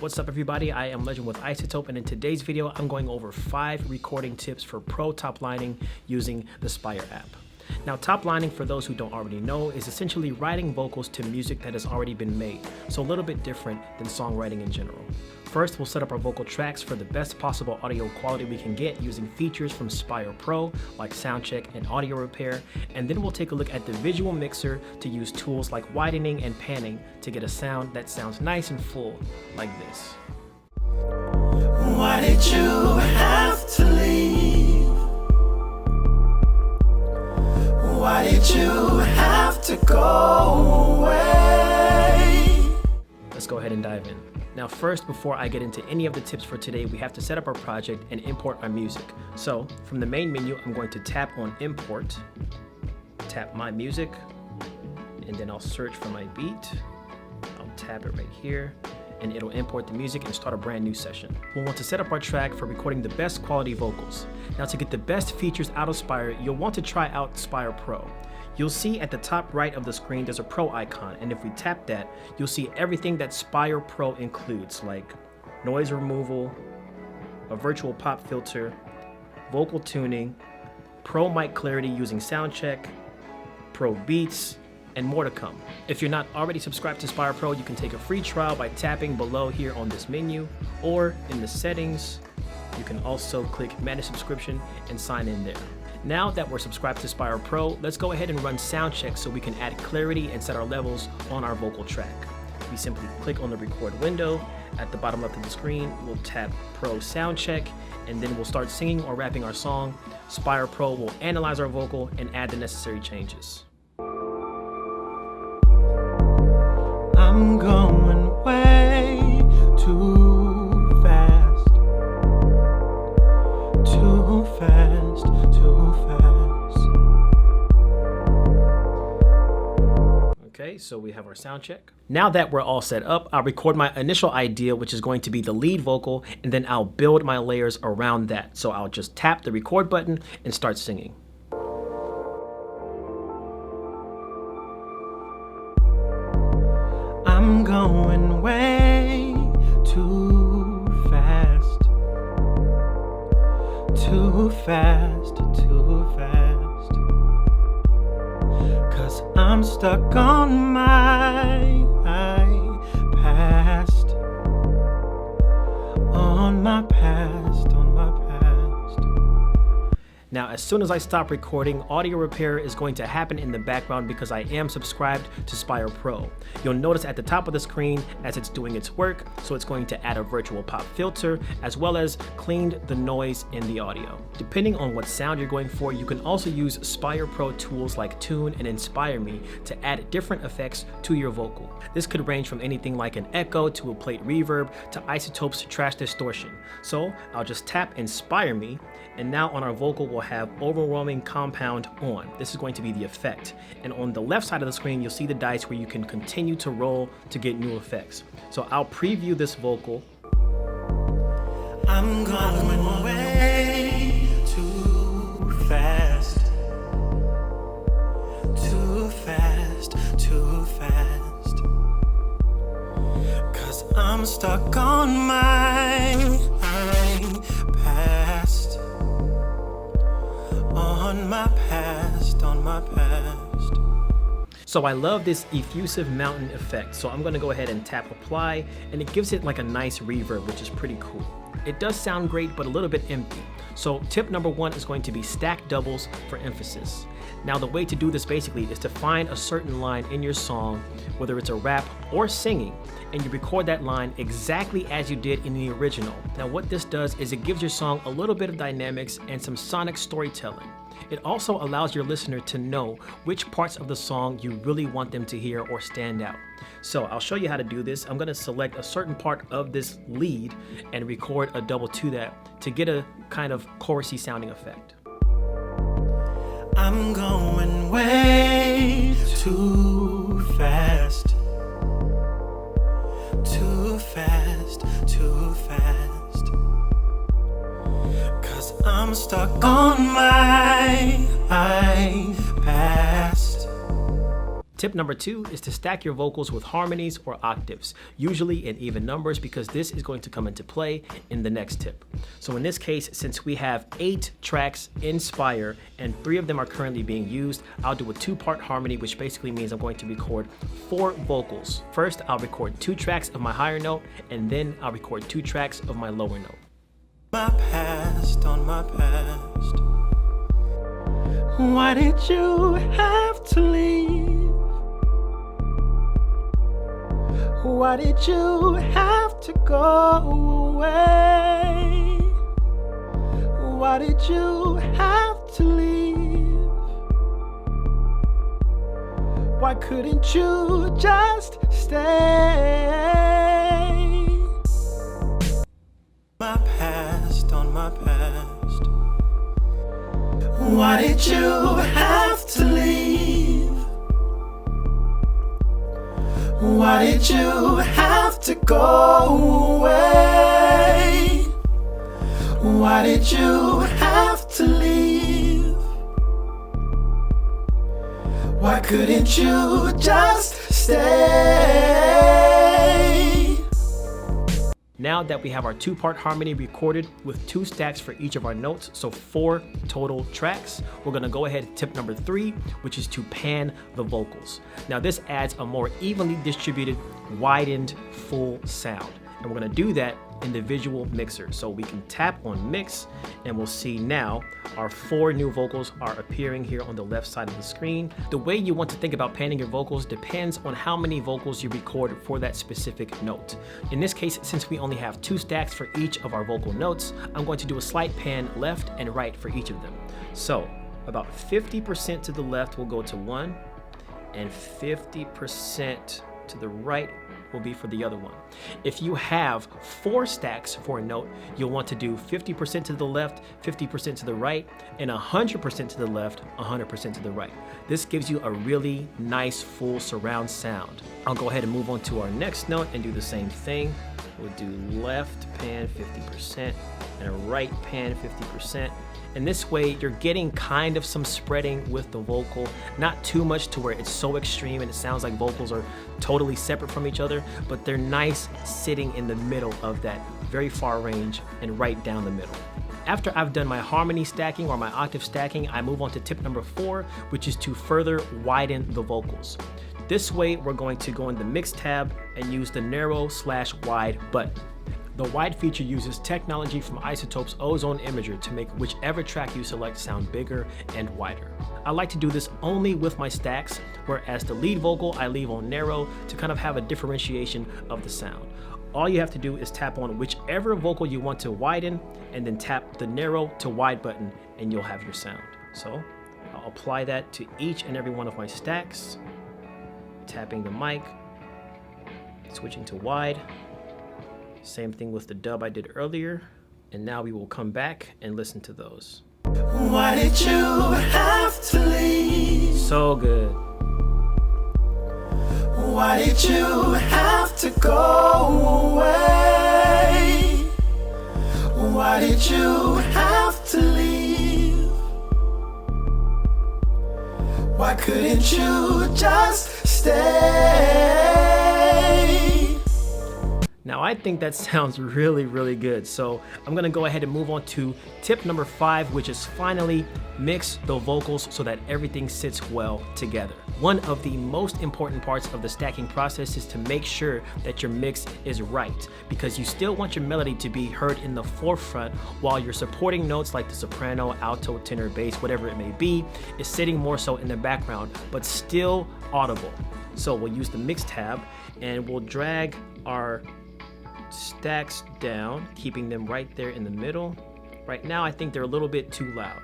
What's up everybody, I am Legend with Isotope, and in today's video I'm going over 5 recording tips for pro toplining using the Spire app. Now, toplining, for those who don't already know, is essentially writing vocals to music that has already been made, so a little bit different than songwriting in general. First, we'll set up our vocal tracks for the best possible audio quality we can get using features from Spire Pro like Soundcheck and audio repair, and then we'll take a look at the visual mixer to use tools like widening and panning to get a sound that sounds nice and full, like this. Why did you have to leave? Why did you have to go away? Let's go ahead and dive in. Now first, before I get into any of the tips for today, we have to set up our project and import our music. So from the main menu, I'm going to tap on Import, tap My Music, and then I'll search for my beat. I'll tap it right here, and it'll import the music and start a brand new session. We'll want to set up our track for recording the best quality vocals. Now, to get the best features out of Spire, you'll want to try out Spire Pro. You'll see at the top right of the screen there's a Pro icon, and if we tap that, you'll see everything that Spire Pro includes, like noise removal, a virtual pop filter, vocal tuning, Pro mic clarity using Soundcheck, Pro beats, and more to come. If you're not already subscribed to Spire Pro, you can take a free trial by tapping below here on this menu, or in the settings, you can also click Manage Subscription and sign in there. Now that we're subscribed to Spire Pro, let's go ahead and run Soundcheck so we can add clarity and set our levels on our vocal track. We simply click on the record window. At the bottom left of the screen, we'll tap Pro Soundcheck, and then we'll start singing or rapping our song. Spire Pro will analyze our vocal and add the necessary changes. I'm going way too fast, too fast, too fast. Okay, so we have our sound check. Now that we're all set up, I'll record my initial idea, which is going to be the lead vocal, and then I'll build my layers around that. So I'll just tap the record button and start singing. I'm going way too fast, too fast, too fast. 'Cause I'm stuck on my past, on my past, on my past. Now, as soon as I stop recording, audio repair is going to happen in the background because I am subscribed to Spire Pro. You'll notice at the top of the screen as it's doing its work, so it's going to add a virtual pop filter as well as cleaned the noise in the audio. Depending on what sound you're going for, you can also use Spire Pro tools like Tune and Inspire Me to add different effects to your vocal. This could range from anything like an echo to a plate reverb to Isotope's trash distortion. So I'll just tap Inspire Me, and now on our vocal we'll have overwhelming compound on. This is going to be the effect. And on the left side of the screen, you'll see the dice where you can continue to roll to get new effects. So I'll preview this vocal. I'm going way too fast, too fast, too fast. 'Cause I'm stuck on my past, on my past, on my past. So I love this effusive mountain effect, so I'm gonna go ahead and tap apply, and it gives it like a nice reverb, which is pretty cool. It does sound great, but a little bit empty. So tip number 1 is going to be stack doubles for emphasis. Now the way to do this basically is to find a certain line in your song, whether it's a rap or singing, and you record that line exactly as you did in the original. Now what this does is it gives your song a little bit of dynamics and some sonic storytelling. It also allows your listener to know which parts of the song you really want them to hear or stand out. So I'll show you how to do this. I'm gonna select a certain part of this lead and record a double to that to get a kind of chorusy sounding effect. I'm going way too fast, too fast, too fast. 'Cause I'm stuck on my past. Tip number 2 is to stack your vocals with harmonies or octaves, usually in even numbers, because this is going to come into play in the next tip. So in this case, since we have 8 tracks in Spire and 3 of them are currently being used, I'll do a 2-part harmony, which basically means I'm going to record 4 vocals. First, I'll record 2 tracks of my higher note, and then I'll record 2 tracks of my lower note. My past on my past. Why did you have to leave? Why did you have to go away? Why did you have to leave? Why couldn't you just stay? My past on my past. Why did you have to leave? Why did you have to go away? Why did you have to leave? Why couldn't you just stay? Now that we have our 2-part harmony recorded with 2 stacks for each of our notes, so 4 total tracks, we're gonna go ahead to tip number 3, which is to pan the vocals. Now this adds a more evenly distributed, widened, full sound. And we're gonna do that in the visual mixer. So we can tap on mix and we'll see now our 4 new vocals are appearing here on the left side of the screen. The way you want to think about panning your vocals depends on how many vocals you record for that specific note. In this case, since we only have 2 stacks for each of our vocal notes, I'm going to do a slight pan left and right for each of them. So about 50% to the left will go to one, and 50% to the right will be for the other one. If you have 4 stacks for a note, you'll want to do 50% to the left, 50% to the right, and 100% to the left, 100% to the right. This gives you a really nice full surround sound. I'll go ahead and move on to our next note and do the same thing. We'll do left pan 50% and a right pan 50%. And this way you're getting kind of some spreading with the vocal, not too much to where it's so extreme and it sounds like vocals are totally separate from each other, but they're nice sitting in the middle of that very far range and right down the middle. After I've done my harmony stacking or my octave stacking, I move on to tip number 4, which is to further widen the vocals. This way we're going to go in the mix tab and use the narrow/wide button. The wide feature uses technology from iZotope's Ozone Imager to make whichever track you select sound bigger and wider. I like to do this only with my stacks, whereas the lead vocal I leave on narrow to kind of have a differentiation of the sound. All you have to do is tap on whichever vocal you want to widen and then tap the narrow to wide button and you'll have your sound. So I'll apply that to each and every one of my stacks, tapping the mic, switching to wide. Same thing with the dub I did earlier. And now we will come back and listen to those. Why did you have to leave? So good. Why did you have to go away? Why did you have to leave? Why couldn't you just stay? Now I think that sounds really, really good. So I'm gonna go ahead and move on to tip number 5, which is finally mix the vocals so that everything sits well together. One of the most important parts of the stacking process is to make sure that your mix is right, because you still want your melody to be heard in the forefront while your supporting notes like the soprano, alto, tenor, bass, whatever it may be, is sitting more so in the background, but still audible. So we'll use the mix tab and we'll drag our stacks down, keeping them right there in the middle. Right now I think they're a little bit too loud.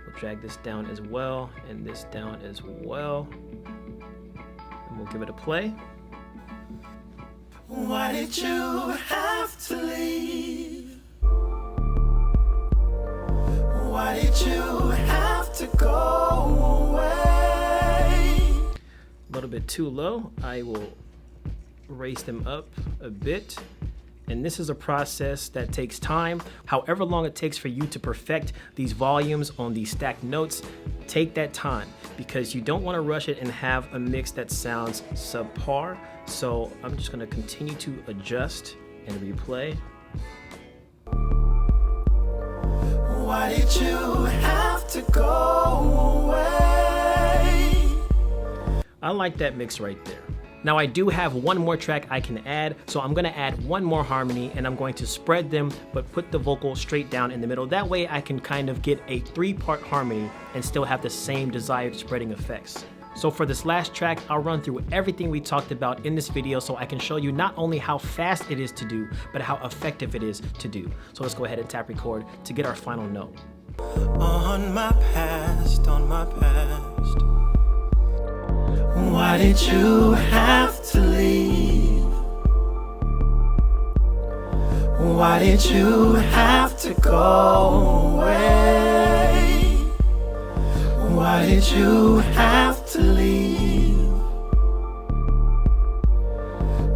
We'll drag this down as well and this down as well, and we'll give it a play. Why did you have to leave? Why did you have to go away? A little bit too low. I will raise them up a bit And this is a process that takes time. However long it takes for you to perfect these volumes on these stacked notes, take that time because you don't want to rush it and have a mix that sounds subpar. So I'm just going to continue to adjust and replay. Why did you have to go away? I like that mix right there. Now I do have one more track I can add, so I'm gonna add one more harmony and I'm going to spread them but put the vocal straight down in the middle. That way I can kind of get a 3-part harmony and still have the same desired spreading effects. So for this last track, I'll run through everything we talked about in this video so I can show you not only how fast it is to do, but how effective it is to do. So let's go ahead and tap record to get our final note. On my past, on my past. Why did you have to leave? Why did you have to go away? Why did you have to leave?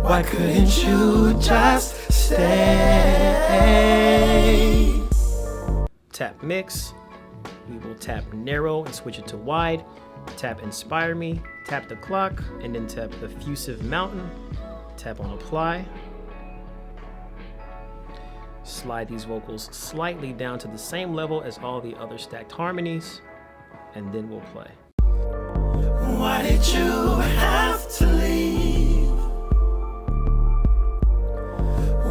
Why couldn't you just stay? Tap mix, we will tap narrow and switch it to wide, tap inspire me, tap the clock, and then tap effusive mountain, tap on apply. Slide these vocals slightly down to the same level as all the other stacked harmonies, and then we'll play. Why did you have to leave?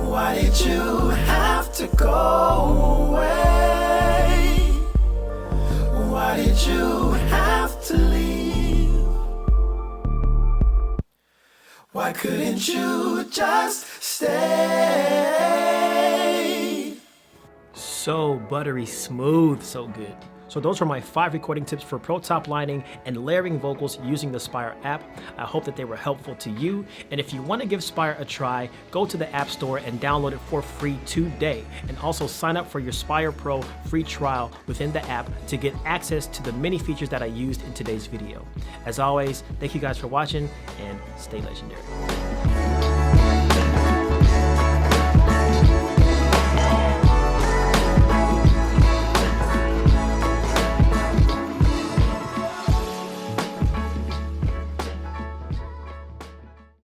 Why did you have to go away? Why did you have to leave? Why couldn't you just stay? So buttery smooth, so good. So those are my 5 recording tips for pro top lining and layering vocals using the Spire app. I hope that they were helpful to you. And if you want to give Spire a try, go to the App Store and download it for free today. And also sign up for your Spire Pro free trial within the app to get access to the many features that I used in today's video. As always, thank you guys for watching and stay legendary.